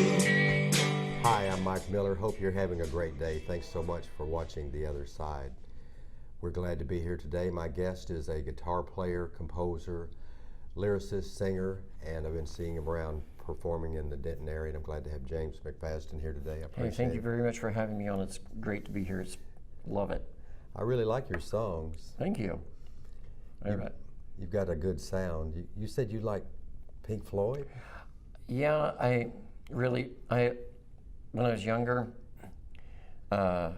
Hi, I'm Mike Miller. Hope you're having a great day. Thanks so much for watching The Other Side. We're glad to be here today. My guest is a guitar player, composer, lyricist, singer, and I've been seeing him around performing in the Denton area, and I'm glad to have James MacFadzean here today. I appreciate it. Thank you very much for having me on. It's great to be here. Love it. I really like your songs. Thank you. You've got a good sound. You said you like Pink Floyd? Yeah, when I was younger, the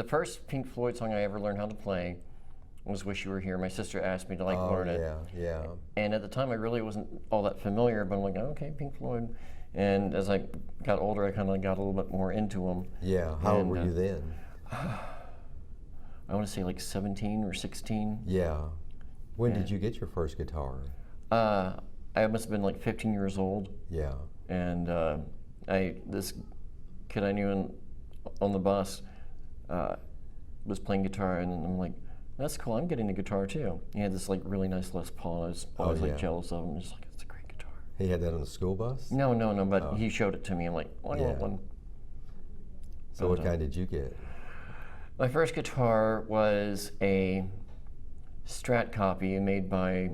first Pink Floyd song I ever learned how to play was Wish You Were Here. My sister asked me to learn it. Yeah. And at the time I really wasn't all that familiar, but I'm like, okay, Pink Floyd. And as I got older, I kind of got a little bit more into them. Yeah, how old were you then? I want to say like 17 or 16. Yeah. When did you get your first guitar? I must have been like 15 years old. Yeah. And this kid I knew on the bus was playing guitar, and I'm like, that's cool, I'm getting a guitar too. He had this like really nice Les Paul. I was always like jealous of him. Just like, it's a great guitar. He had that on the school bus? No, but he showed it to me. I'm like, I want one. So what kind did you get? My first guitar was a Strat copy made by,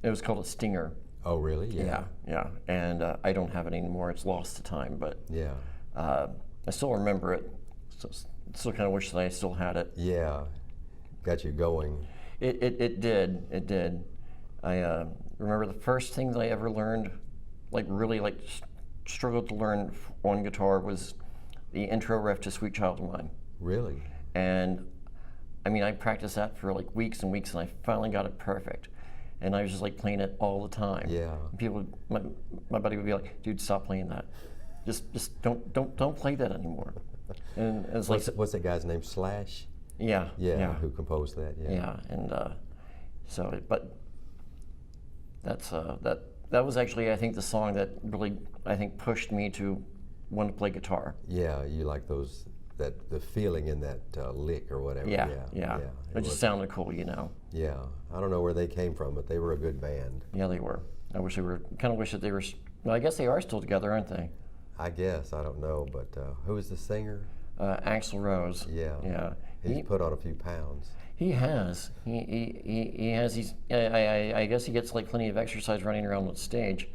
it was called a Stinger. Oh, really? Yeah. Yeah. And I don't have it anymore. It's lost to time, but yeah, I still remember it. Still kind of wish that I still had it. Yeah, got you going. It did. I remember the first thing that I ever learned, really struggled to learn on guitar, was the intro riff to Sweet Child of Mine. Really? And I mean, I practiced that for like weeks and weeks, and I finally got it perfect. And I was just like playing it all the time. Yeah. People, my buddy would be like, "Dude, stop playing that. Just don't play that anymore." And it's what's that guy's name? Slash. Yeah. Who composed that? Yeah. And but that's that was actually, I think, the song that really, I think, pushed me to want to play guitar. Yeah, you like those, the feeling in that lick or whatever. Yeah. It just sounded cool, Yeah, I don't know where they came from, but they were a good band. Yeah, they were. I wish that they were. Well, I guess they are still together, aren't they? I guess, I don't know, but who is the singer? Axl Rose. Yeah. He's put on a few pounds. He has. He has. I guess he gets like plenty of exercise running around on stage.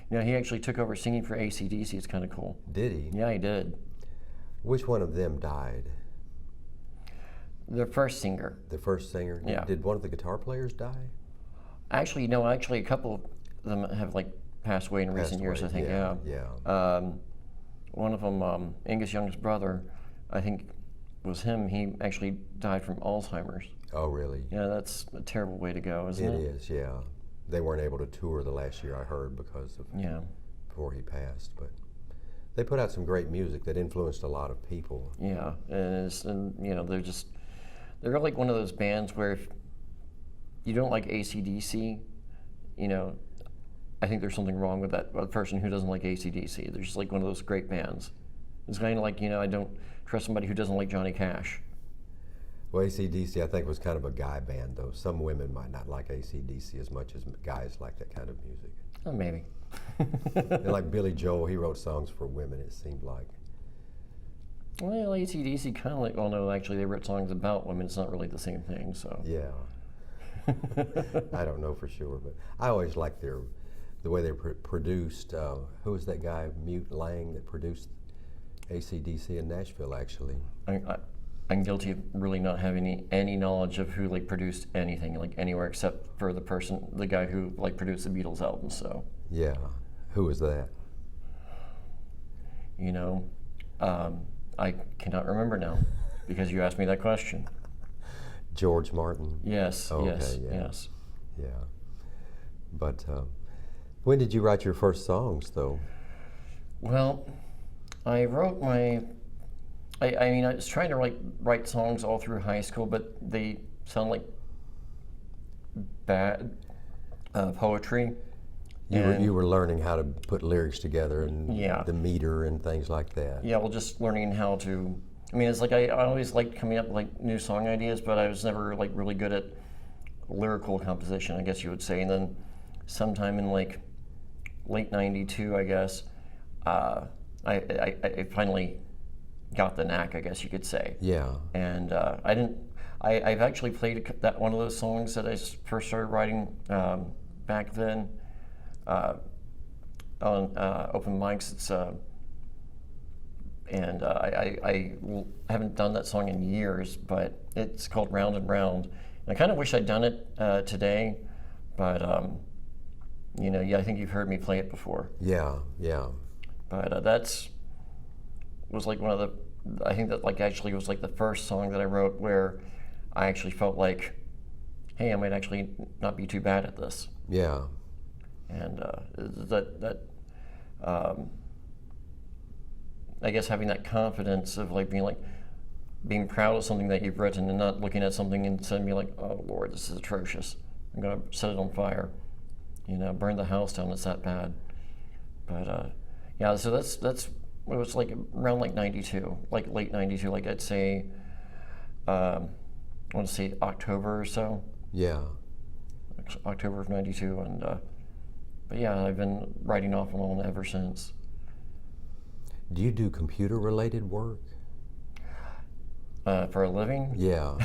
He actually took over singing for AC/DC. It's kind of cool. Did he? Yeah, he did. Which one of them died? The first singer. The first singer? Yeah. Did one of the guitar players die? Actually, no. Actually, a couple of them have passed away in recent years, I think. Yeah. One of them, Angus Young's brother, I think was him. He actually died from Alzheimer's. Oh, really? Yeah, that's a terrible way to go, isn't it? It is, yeah. They weren't able to tour the last year, I heard, because of before he passed, but they put out some great music that influenced a lot of people. Yeah, and they're like one of those bands where if you don't like AC/DC, I think there's something wrong with that person who doesn't like AC/DC. They're just like one of those great bands. It's kind of like, I don't trust somebody who doesn't like Johnny Cash. Well, AC/DC, I think, was kind of a guy band, though. Some women might not like AC/DC as much as guys like that kind of music. Oh, maybe. And like Billy Joel, he wrote songs for women, it seemed like. Well, AC/DC kind of no, actually they wrote songs about women. It's not really the same thing, so. Yeah. I don't know for sure, but I always liked the way they produced. Who was that guy, Mute Lang, that produced AC/DC in Nashville, actually? I'm guilty of really not having any knowledge of who produced anything anywhere except for the guy who produced the Beatles albums. So. Yeah, who was that? I cannot remember now because you asked me that question. George Martin. Yes. Oh, yes. Okay, yeah. Yes. Yeah. But when did you write your first songs, though? Well, I wrote I was trying to write songs all through high school, but they sound like bad poetry. You were learning how to put lyrics together and the meter and things like that. Yeah, well, just learning how to. It's like I always liked coming up with new song ideas, but I was never really good at lyrical composition, I guess you would say. And then sometime in late '92, I guess, I finally got the knack, I guess you could say. Yeah. And I've actually played that one of those songs that I first started writing back then on open mics. It's and I haven't done that song in years, but it's called Round and Round. And I kind of wish I'd done it today, but yeah, I think you've heard me play it before. Yeah, yeah. But was like one of the, I think that like actually was like the first song that I wrote where I actually felt like, hey, I might actually not be too bad at this. Yeah. And I guess having that confidence of like being proud of something that you've written and not looking at something and saying be like, oh Lord, this is atrocious. I'm gonna set it on fire. Burn the house down. It's that bad. But yeah, so that's it was like around like 92, like late 92, like I'd say, I want to say October or so. Yeah. October of 92, and but yeah, I've been writing off and on ever since. Do you do computer-related work? For a living? Yeah.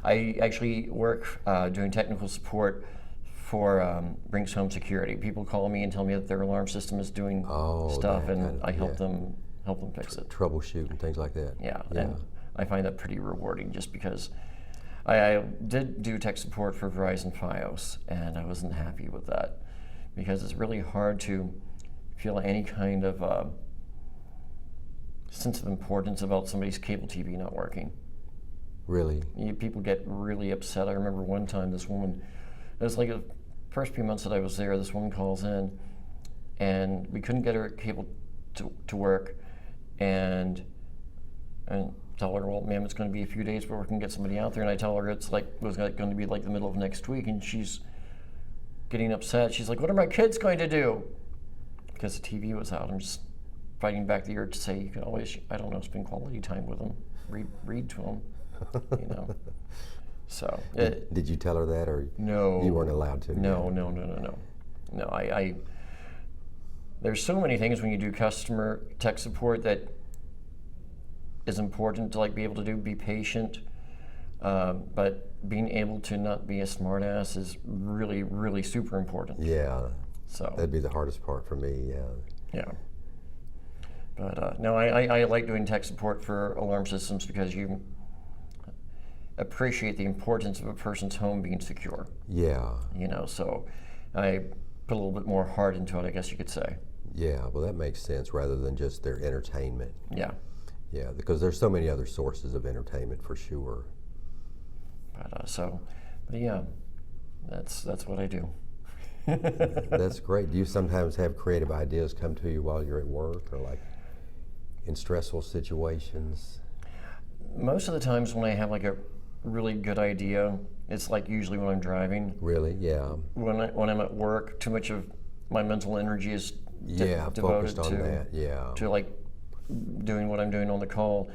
I actually work doing technical support for Brinks Home Security. People call me and tell me that their alarm system is doing stuff, and I help them fix it. Troubleshoot and things like that. Yeah, and I find that pretty rewarding just because I did do tech support for Verizon Fios, and I wasn't happy with that because it's really hard to feel any kind of sense of importance about somebody's cable TV not working. Really? People get really upset. I remember one time this woman, it was like the first few months that I was there, this woman calls in and we couldn't get her cable to work, and tell her, well, ma'am, it's going to be a few days before we can get somebody out there. And I tell her it was going to be like the middle of next week, and she's getting upset. She's like, what are my kids going to do? Because the TV was out. I'm just fighting back the urge to say, you can always, I don't know, spend quality time with them, read to them, So. Did you tell her that, or no? You weren't allowed to? No. I there's so many things when you do customer tech support that is important to like be able to do. Be patient, but being able to not be a smartass is really, really super important. Yeah. So that'd be the hardest part for me. Yeah. Yeah. But no, I like doing tech support for alarm systems because you appreciate the importance of a person's home being secure. Yeah. So I put a little bit more heart into it, I guess you could say. Yeah, well, that makes sense rather than just their entertainment. Yeah. Yeah, because there's so many other sources of entertainment for sure. But yeah, that's what I do. That's great. Do you sometimes have creative ideas come to you while you're at work or like in stressful situations? Most of the times when I have like a really good idea, it's like usually when I'm driving. Really? Yeah. When I'm at work, too much of my mental energy is devoted focused on that. Yeah. to like doing what I'm doing on the call.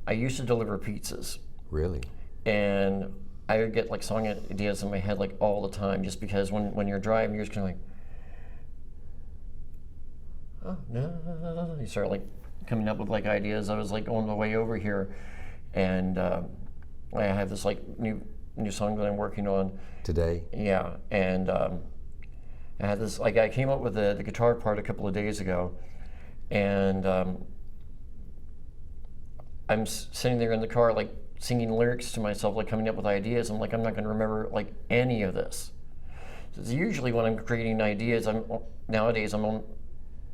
I used to deliver pizzas. Really? And I would get like song ideas in my head like all the time, just because when you're driving, you're just kind of like, oh no, you start like coming up with like ideas. I was like on the way over here, and I have this like new song that I'm working on today. Yeah, and I had this like I came up with the guitar part a couple of days ago, and I'm sitting there in the car like singing lyrics to myself, like coming up with ideas. I'm like, I'm not going to remember like any of this. So usually when I'm creating ideas, nowadays I'm on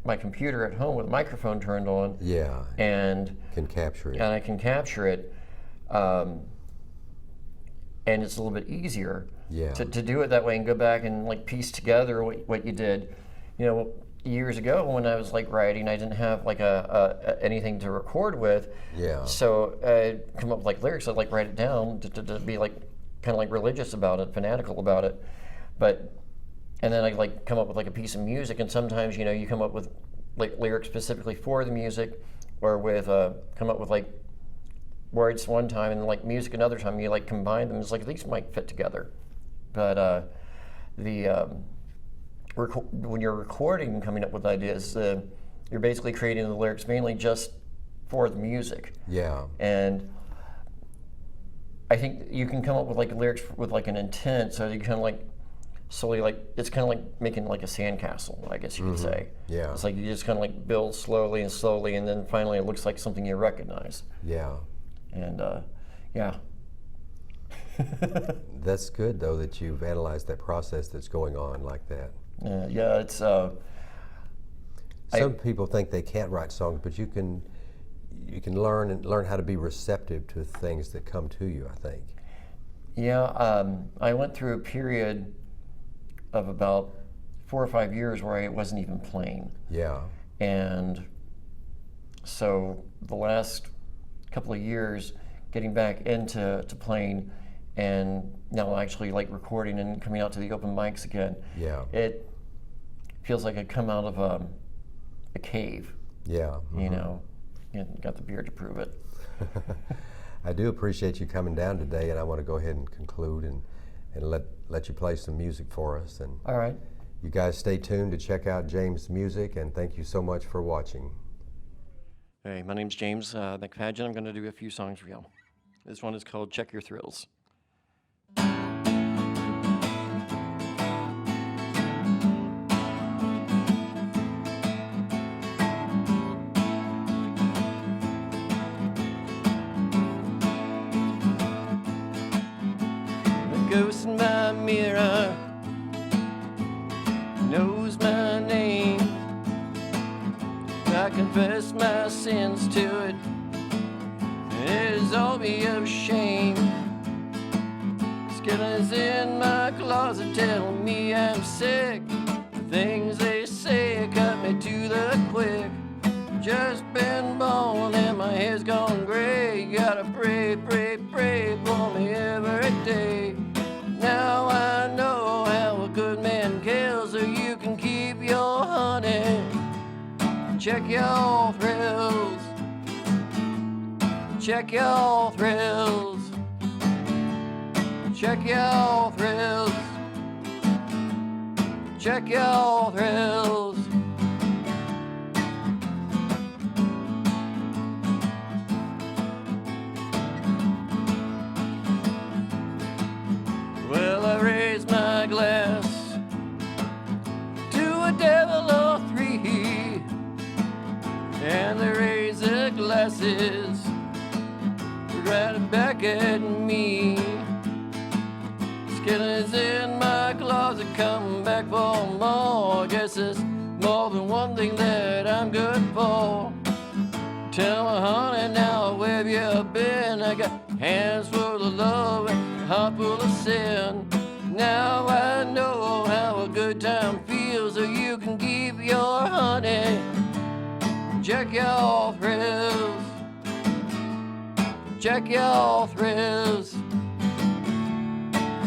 my computer at home with a microphone turned on. Yeah. And can capture it. And I can capture it. And it's a little bit easier to do it that way and go back and like piece together what you did. Years ago when I was like writing, I didn't have like anything to record with. Yeah. So I'd come up with like lyrics. I'd like write it down to be like kind of like religious about it, fanatical about it. And then I'd like come up with like a piece of music. And sometimes you come up with like lyrics specifically for the music, or with come up with like words one time and like music another time. You like combine them. It's like these might fit together. But when you're recording and coming up with ideas, you're basically creating the lyrics mainly just for the music. Yeah. And I think you can come up with like lyrics with like an intent, so you kind of like slowly, like it's kind of like making like a sandcastle, I guess you could say. Yeah. It's like you just kind of like build slowly, and then finally it looks like something you recognize. Yeah. And yeah. That's good though that you've analyzed that process that's going on like that. Yeah, it's. Some people think they can't write songs, but you can learn how to be receptive to things that come to you, I think. Yeah, I went through a period of about 4 or 5 years where I wasn't even playing. Yeah. And so the last couple of years, getting back into playing, and now actually like recording and coming out to the open mics again. Yeah. It feels like I come out of a cave. Yeah. You know, and got the beard to prove it. I do appreciate you coming down today, and I want to go ahead and conclude and let you play some music for us. And all right. You guys stay tuned to check out James' music, and thank you so much for watching. Hey, my name's James MacFadzean. I'm going to do a few songs for you. This one is called Check Your Thrills. Ghost in my mirror knows my name. I confess my sins to it, and it'll all be a shame. Skeletons in my closet tell me I'm sick. The things they say cut me to the quick. Just been born and my hair's gone gray. Gotta pray, pray, pray for me every day. Now I know how a good man kills, so you can keep your honey. Check your thrills. Check your thrills. Check your thrills. Check your thrills. Well, I raise my glass to a devil or three, and they raise their glasses right back at me. Skeletons in my closet come back for more. Guess there's more than one thing that I'm good for. Tell me, honey, now where have you been? I got hands full of love and a heart full of sin. Now I know how a good time feels, so you can keep your honey. Check your thrills. Check your thrills.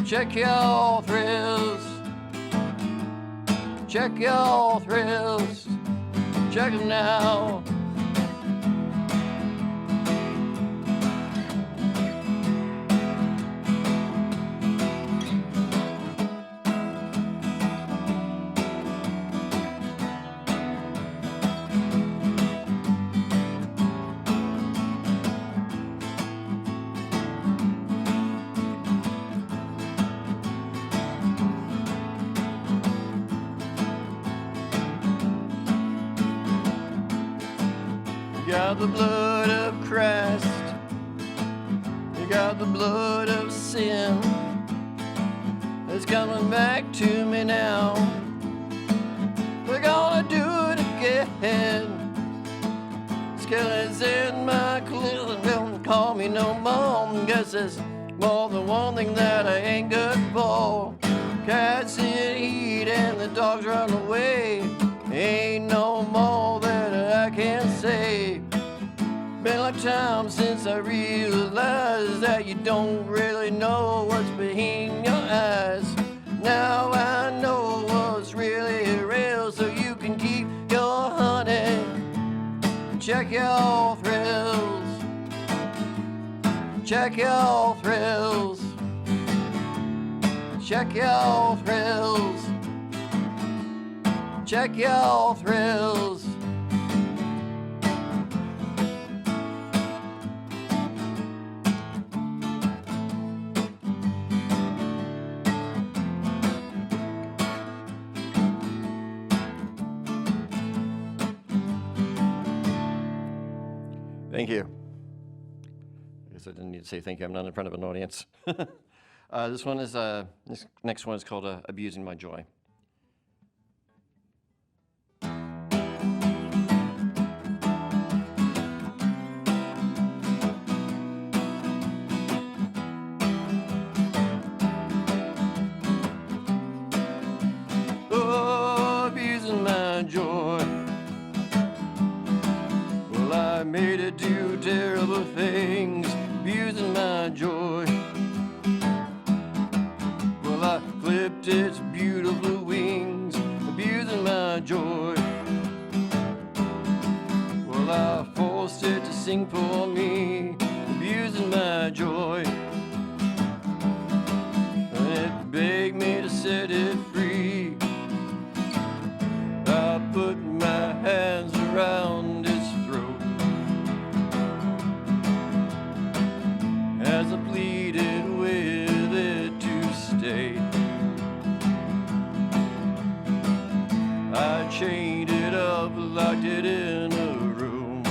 Check your thrills. Check your thrills. Check them now. You got the blood of Christ. You got the blood of sin. It's coming back to me now. We're gonna do it again. Skeletons in my closet don't call me no more. Guess there's more than one thing that I ain't good for. Cats in heat and the dogs run away. Ain't no more that I can say. Been a long time since I realized that you don't really know what's behind your eyes. Now I know what's really real, so you can keep your honey. Check your thrills. Check your thrills. Check your thrills. Check your thrills. Thank you. I guess I didn't need to say thank you. I'm not in front of an audience. This next one is called Abusing My Joy. Oh, abusing my joy. Well, I made it do terrible things, abusing my joy. Well, I clipped its beautiful wings, abusing my joy. Well, I forced it to sing for me, abusing my joy. And it begged me to set it free. I put my hands around its throat as I pleaded with it to stay. I chained it up, locked it in a room.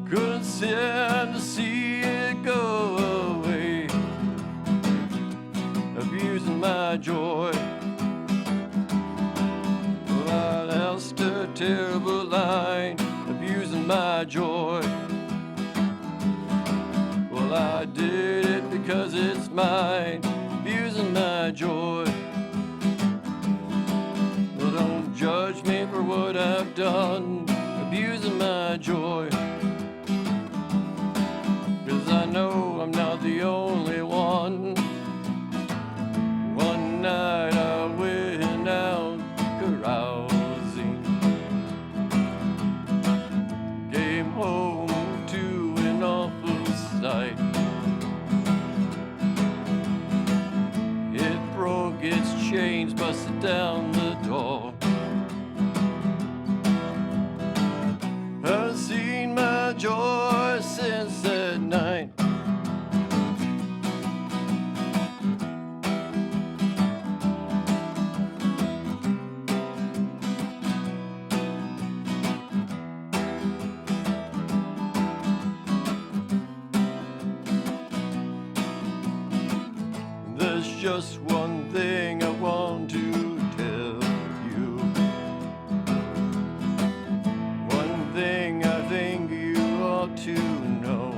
Couldn't stand to see it go away, abusing my joy. Well, I asked a terrible line, abusing my joy. Well, I did it because it's mine, abusing my joy. Well, don't judge me for what I've done, abusing my joy. 'Cause I know I'm not the only one. One night I went out carousing, came home to an awful sight. It broke its chains, busted down the door. I've seen my joy since that night. There's just one thing I want to tell you. One thing I think you ought to know.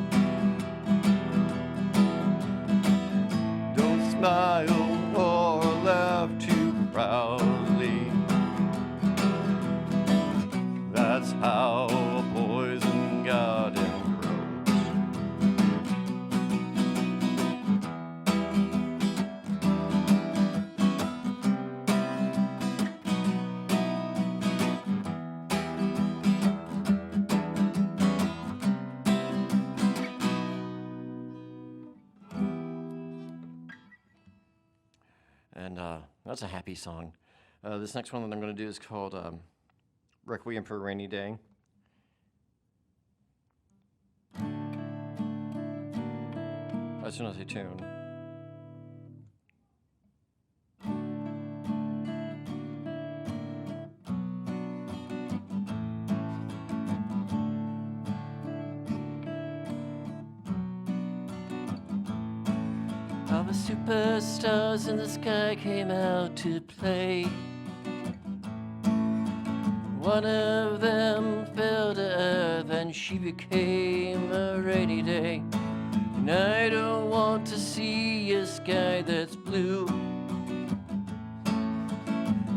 Don't smile or laugh too proudly. That's how a poison garden grows. And that's a happy song. This next one that I'm going to do is called Requiem for a Rainy Day. As soon as I tune. All the superstars in the sky came out to play. One of them fell to earth and she became a rainy day. And I don't want to see a sky that's blue.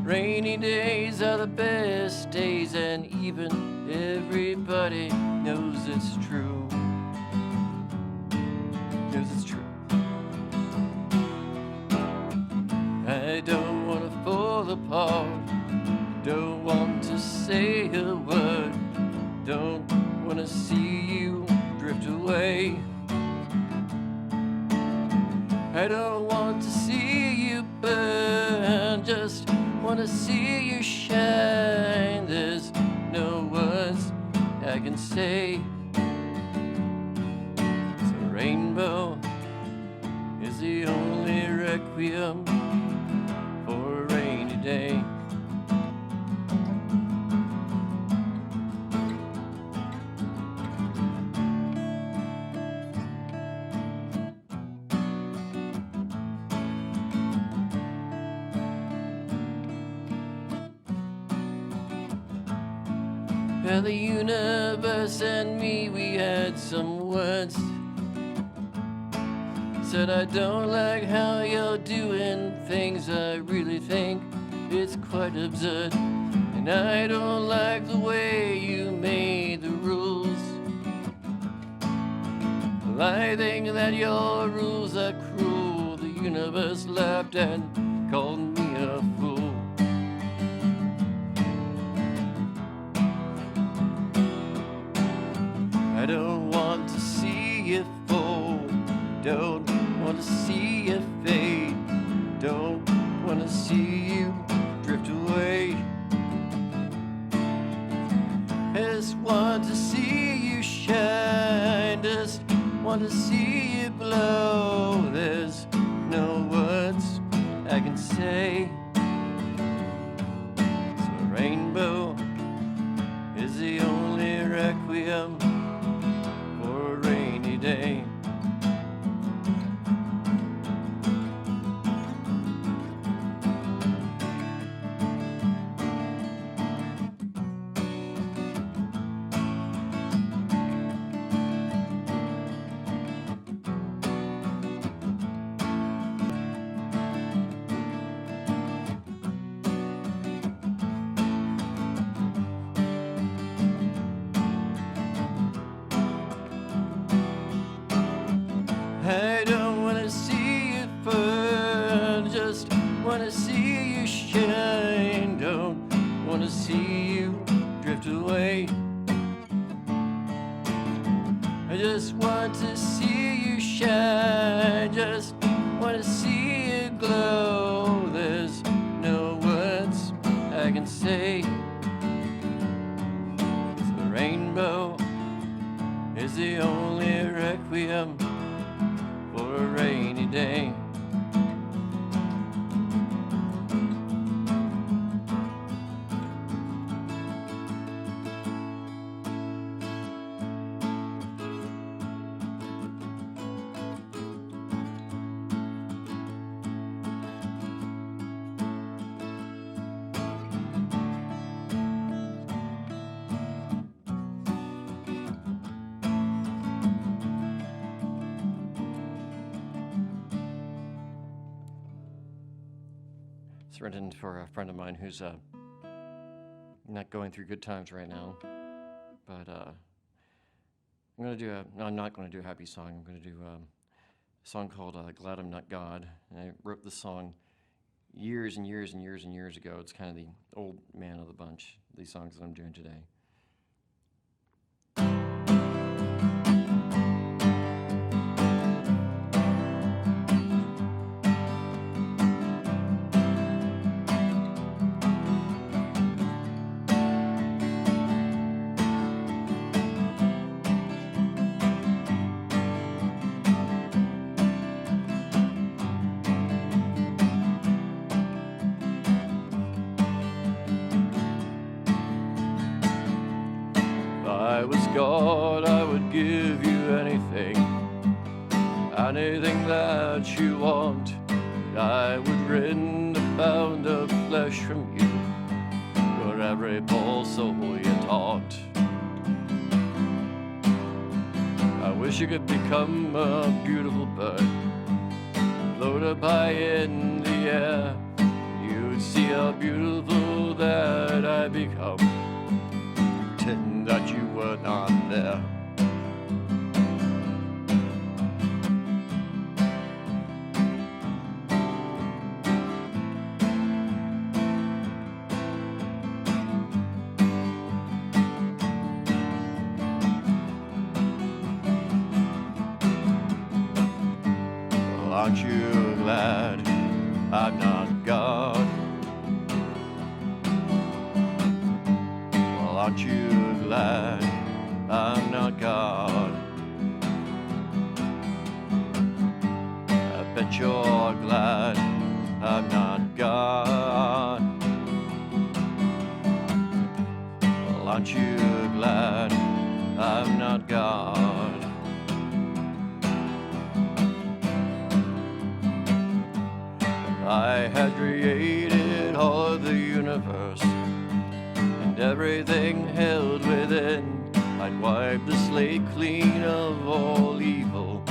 Rainy days are the best days, and even everybody knows it's true. Knows it's true. I don't want to fall apart. Don't want to say a word. Don't want to see you drift away. I don't want to see you burn. Just want to see you shine. There's no words I can say. So rainbow is the only requiem for a rainy day. Well, the universe and me, we had some words. Said I don't like how you're doing things. I really think it's quite absurd. And I don't like the way you made the rules. Well, I think that your rules are cruel. The universe laughed and called me a fool. I don't want to see you fall. Don't want to see you fade. Don't want to see you drift away. Just want to see you shine. Just want to see you glow. There's no words I can say. So a rainbow is the only requiem for a rainy day. I don't want to see you burn, just want to see you shine. Don't want to see you drift away. I just want to see you shine, just want to see you glow. There's no words I can say. The rainbow is the only requiem for a rainy day. It's written for a friend of mine who's not going through good times right now. But I'm not going to do a happy song. I'm going to do a song called Glad I'm Not God. And I wrote this song years and years and years and years ago. It's kind of the old man of the bunch, these songs that I'm doing today. If I was God, I would give you anything, anything that you want. I would rend a pound of flesh from you for every poor soul you taught. I wish you could become a beautiful bird, float up high in the air. You'd see how beautiful that I become. Pretend that you were not there. Well, aren't you glad I'm not God? Well, aren't you glad I'm not God? I bet you're glad I'm not God. Well, aren't you glad I'm not God? I had created all of the universe and everything held within. I'd wipe the slate clean of all evil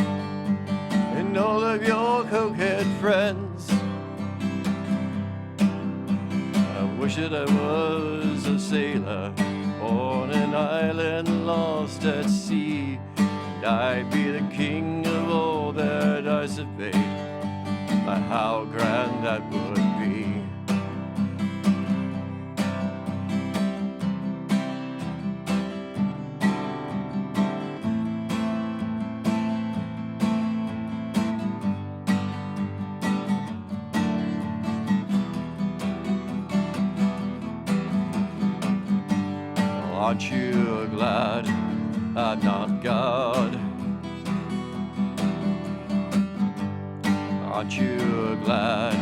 and all of your cokehead friends. I wish that I was a sailor on an island lost at sea, and I'd be the king of all that I surveyed. How grand that would be. Aren't you glad I'm not God? Aren't you glad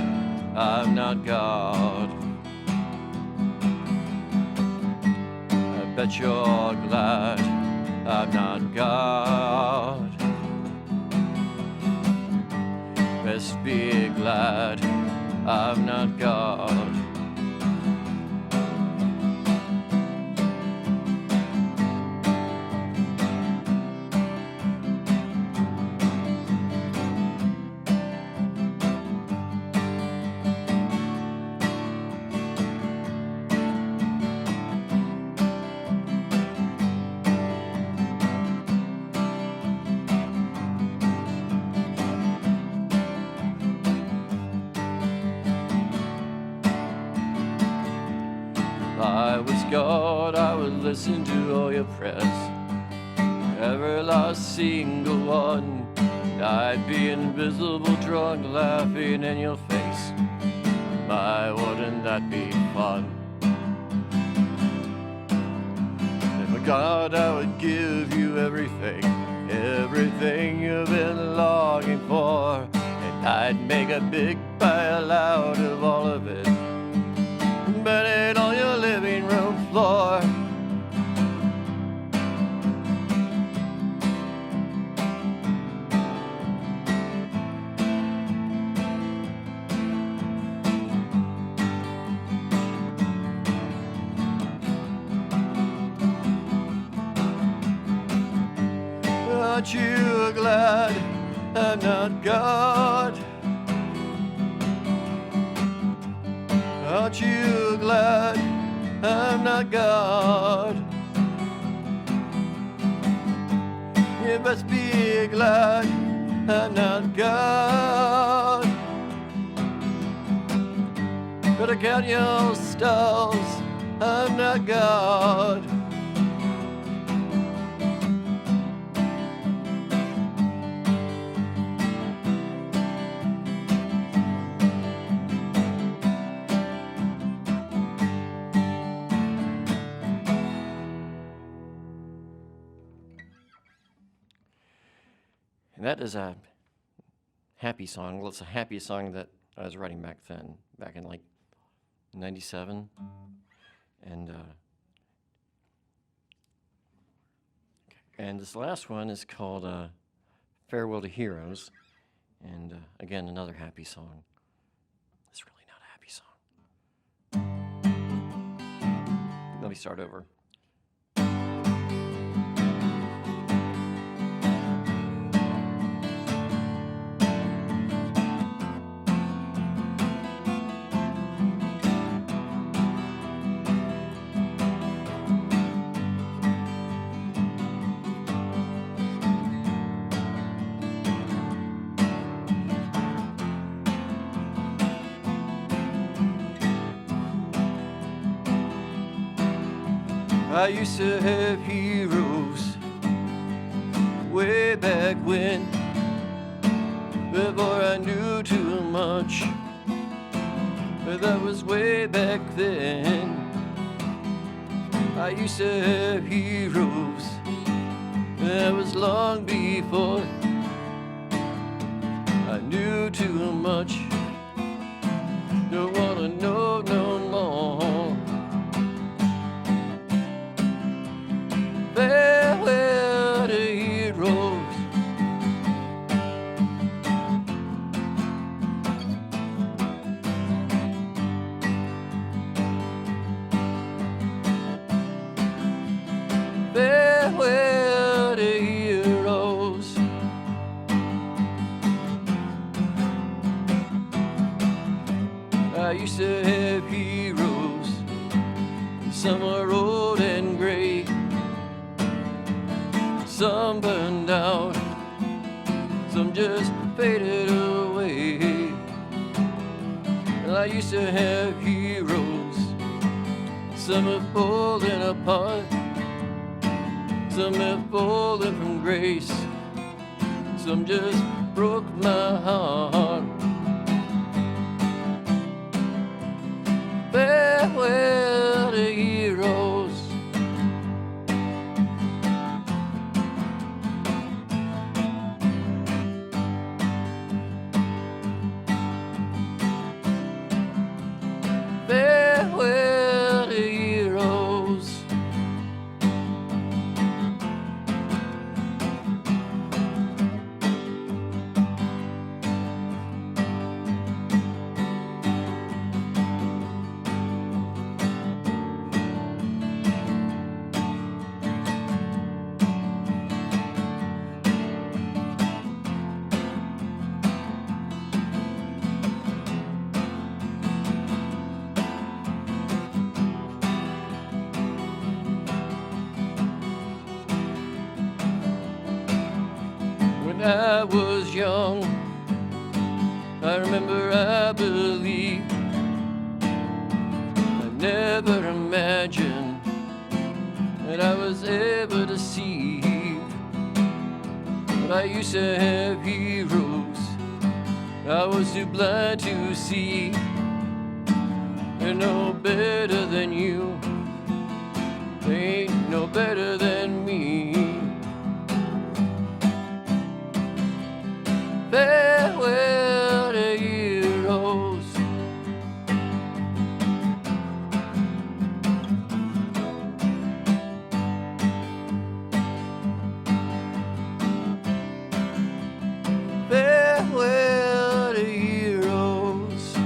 I'm not God? I bet you're glad I'm not God. Best be glad I'm not God. I was God, I would listen to all your prayers, every last single one. I'd be invisible, drunk, laughing in your face. My, wouldn't that be fun? If a God, I would give you everything, everything you've been longing for, and I'd make a big pile out of all of it, burn it on your living room floor. Aren't you glad I'm not God? Aren't you glad I'm not God? You must be glad I'm not God. Gotta count your stars, I'm not God. And that is a happy song. Well, it's a happy song that I was writing back then, back in like 97. And this last one is called Farewell to Heroes. And again, another happy song. It's really not a happy song. Let me start over. I used to have heroes way back when, before I knew too much, but that was way back then. I used to have heroes, that was long before I knew too much. Don't wanna know no more. Farewell to heroes. are old and gray. Some burned out, some just faded away. And I used to have heroes, some have fallen apart, some have fallen from grace, some just broke my heart. Farewell to heroes. Farewell to heroes. When I was young, I remember I believed. I never imagined that I was ever deceived. But I used to have heroes I was too blind to see. They're no better than you, they ain't no better than me. Farewell to heroes. Farewell to heroes.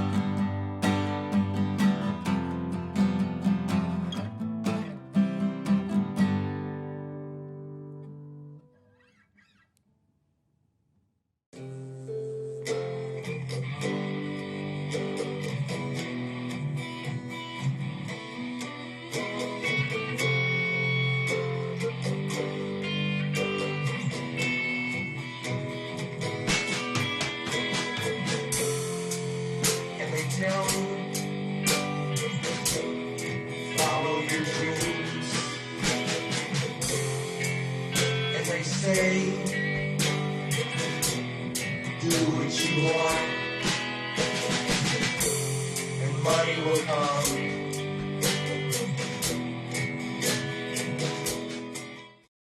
Tell me, follow your dreams, and they say, do what you want, and money will come.